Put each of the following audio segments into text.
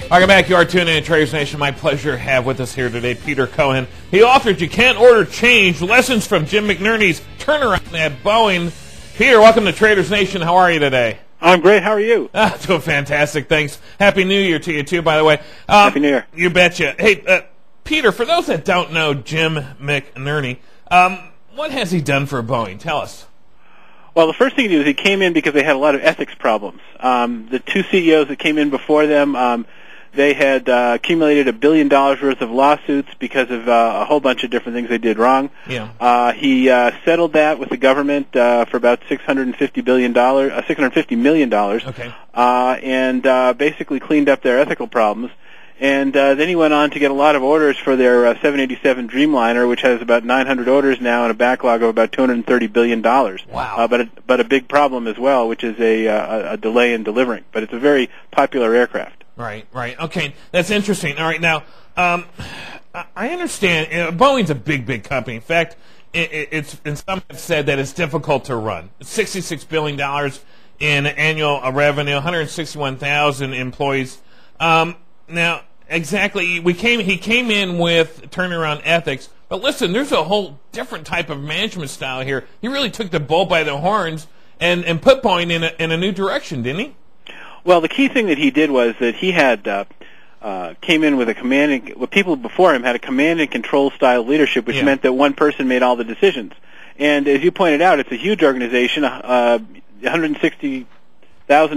Welcome back. You are tuning in to Traders Nation. My pleasure to have with us here today Peter Cohan. He authored You Can't Order Change, Lessons from Jim McNerney's Turnaround at Boeing. Peter, welcome to Traders Nation. How are you today? I'm great. How are you? Doing fantastic. Thanks. Happy New Year to you, too, by the way. Happy New Year. You betcha. Hey, Peter, for those that don't know Jim McNerney, what has he done for Boeing? Tell us. Well, the first thing he did was he came in because they had a lot of ethics problems. The two CEOs that came in before them, they had accumulated $1 billion worth of lawsuits because of a whole bunch of different things they did wrong. Yeah. He settled that with the government for about $650 million. Okay. And basically cleaned up their ethical problems. And then he went on to get a lot of orders for their 787 Dreamliner, which has about 900 orders now and a backlog of about $230 billion. Wow. But a big problem as well, which is a delay in delivering. But it's a very popular aircraft. Right. Okay, that's interesting. All right, now, I understand Boeing's a big company. In fact, some have said that it's difficult to run. It's $66 billion in annual revenue, 161,000 employees. Now, exactly, he came in with turnaround ethics, but listen, there's a whole different type of management style here. He really took the bull by the horns and put Boeing in a new direction, didn't he? Well, the key thing that he did was that he had came in with people before him had a command and control style leadership, which meant that one person made all the decisions. And as you pointed out, it's a huge organization, 160,000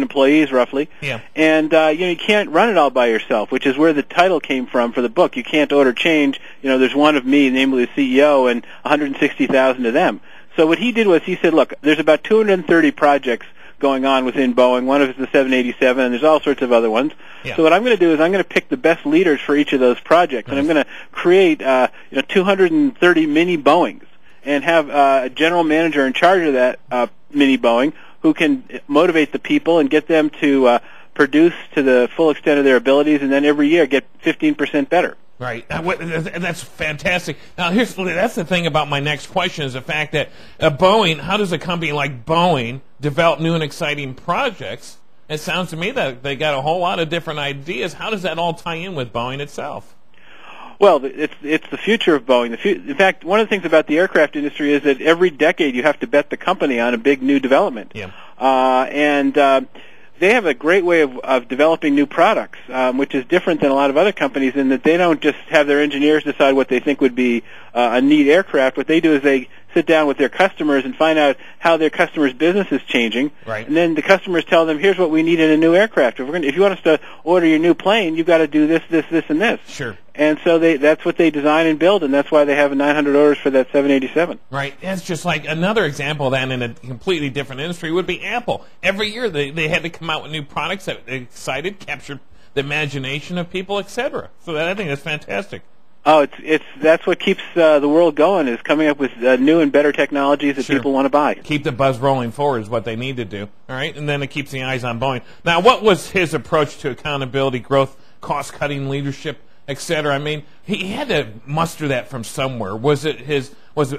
employees roughly. Yeah. And you can't run it all by yourself, which is where the title came from for the book. You can't order change. There's one of me, namely the CEO, and 160,000 of them. So what he did was he said, look, there's about 230 projects going on within Boeing. One of them is the 787, and there's all sorts of other ones. Yeah. So what I'm going to do is I'm going to pick the best leaders for each of those projects, and I'm going to create 230 mini Boeings and have a general manager in charge of that mini Boeing who can motivate the people and get them to produce to the full extent of their abilities, and then every year get 15% better. Right. That's fantastic. Now, that's the thing about my next question is the fact that Boeing, how does a company like Boeing develop new and exciting projects? It sounds to me that they got a whole lot of different ideas. How does that all tie in with Boeing itself? Well, it's the future of Boeing. In fact, one of the things about the aircraft industry is that every decade you have to bet the company on a big new development. Yeah. They have a great way of developing new products, which is different than a lot of other companies in that they don't just have their engineers decide what they think would be a neat aircraft. What they do is they sit down with their customers and find out how their customers' business is changing. Right. And then the customers tell them, here's what we need in a new aircraft. If you want us to order your new plane, you've got to do this, and this. Sure. And so that's what they design and build, and that's why they have 900 orders for that 787. Right. It's just like another example of that in a completely different industry would be Apple. Every year they had to come out with new products that excited, captured the imagination of people, etc. So I think that's fantastic. Oh, that's what keeps the world going, is coming up with new and better technologies that people want to buy. Keep the buzz rolling forward is what they need to do. All right, and then it keeps the eyes on Boeing. Now, what was his approach to accountability, growth, cost-cutting, leadership, etc.? I mean, he had to muster that from somewhere. Was it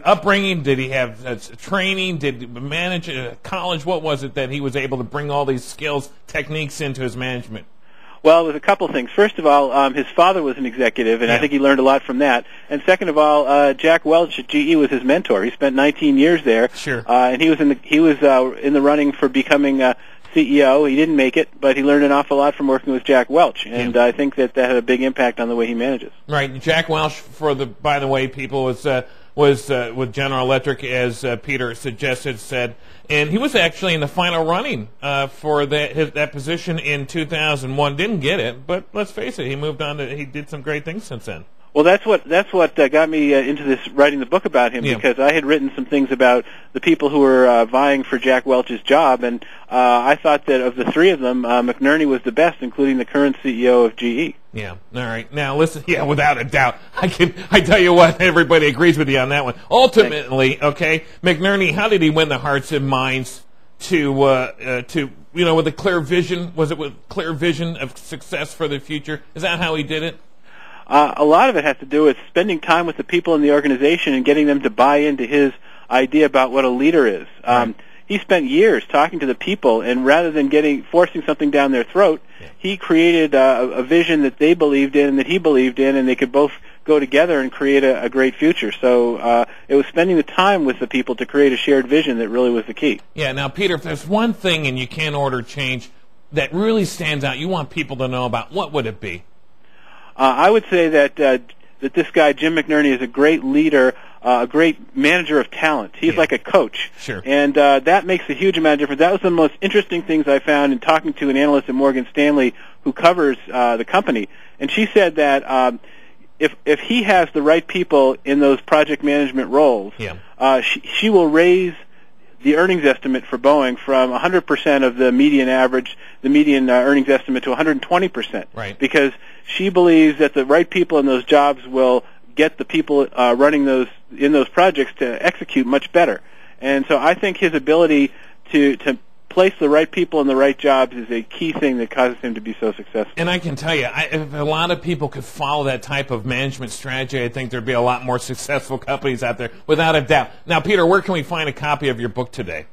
upbringing? Did he have training? Did he manage college? What was it that he was able to bring all these skills, techniques into his management? Well, there's a couple things. First of all, his father was an executive, and I think he learned a lot from that. And second of all, Jack Welch at GE was his mentor. He spent 19 years there. Sure. And he was in the running for becoming CEO. He didn't make it, but he learned an awful lot from working with Jack Welch, and I think that had a big impact on the way he manages. Right. Jack Welch, by the way, people, was with General Electric, as Peter said, and he was actually in the final running for that position in 2001. Didn't get it, but let's face it, he moved on. He did some great things since then. Well, that's what got me into this, writing the book about him, because I had written some things about the people who were vying for Jack Welch's job, and I thought that of the three of them, McNerney was the best, including the current CEO of GE. Yeah. All right. Now listen. Yeah, without a doubt, I tell you what, everybody agrees with you on that one. Ultimately, okay, McNerney, how did he win the hearts and minds to with a clear vision? Was it with clear vision of success for the future? Is that how he did it? A lot of it has to do with spending time with the people in the organization and getting them to buy into his idea about what a leader is. Right. he spent years talking to the people, and rather than forcing something down their throat, he created a vision that they believed in and that he believed in, and they could both go together and create a great future. So it was spending the time with the people to create a shared vision that really was the key. Yeah, now, Peter, if there's one thing in You Can't Order Change that really stands out, you want people to know about, what would it be? I would say that this guy, Jim McNerney, is a great leader, a great manager of talent. He's like a coach. Sure. And that makes a huge amount of difference. That was the most interesting things I found in talking to an analyst at Morgan Stanley who covers the company. And she said that if he has the right people in those project management roles, she will raise the earnings estimate for Boeing from 100% of the median average, the median earnings estimate to 120%. Right. Because she believes that the right people in those jobs will get the people running in those projects to execute much better. And so I think his ability to place the right people in the right jobs is a key thing that causes him to be so successful. And I can tell you, if a lot of people could follow that type of management strategy, I think there'd be a lot more successful companies out there, without a doubt. Now, Peter, where can we find a copy of your book today?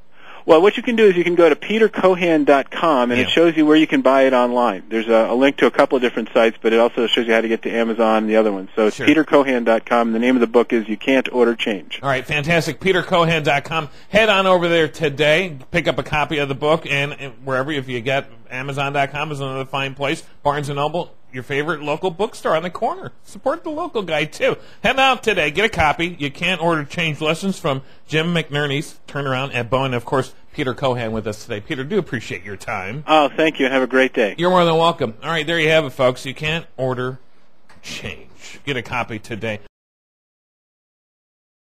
Well, what you can do is you can go to petercohan.com, and it shows you where you can buy it online. There's a link to a couple of different sites, but it also shows you how to get to Amazon and the other ones. So it's petercohan.com. The name of the book is You Can't Order Change. All right, fantastic. petercohan.com. Head on over there today. Pick up a copy of the book, and wherever, if you get Amazon.com is another fine place. Barnes & Noble, your favorite local bookstore on the corner. Support the local guy, too. Head out today. Get a copy. You Can't Order Change. Lessons from Jim McNerney's turnaround at Boeing. And, of course, Peter Cohan with us today. Peter, do appreciate your time. Oh, thank you, and have a great day. You're more than welcome. All right, there you have it, folks. You Can't Order Change. Get a copy today.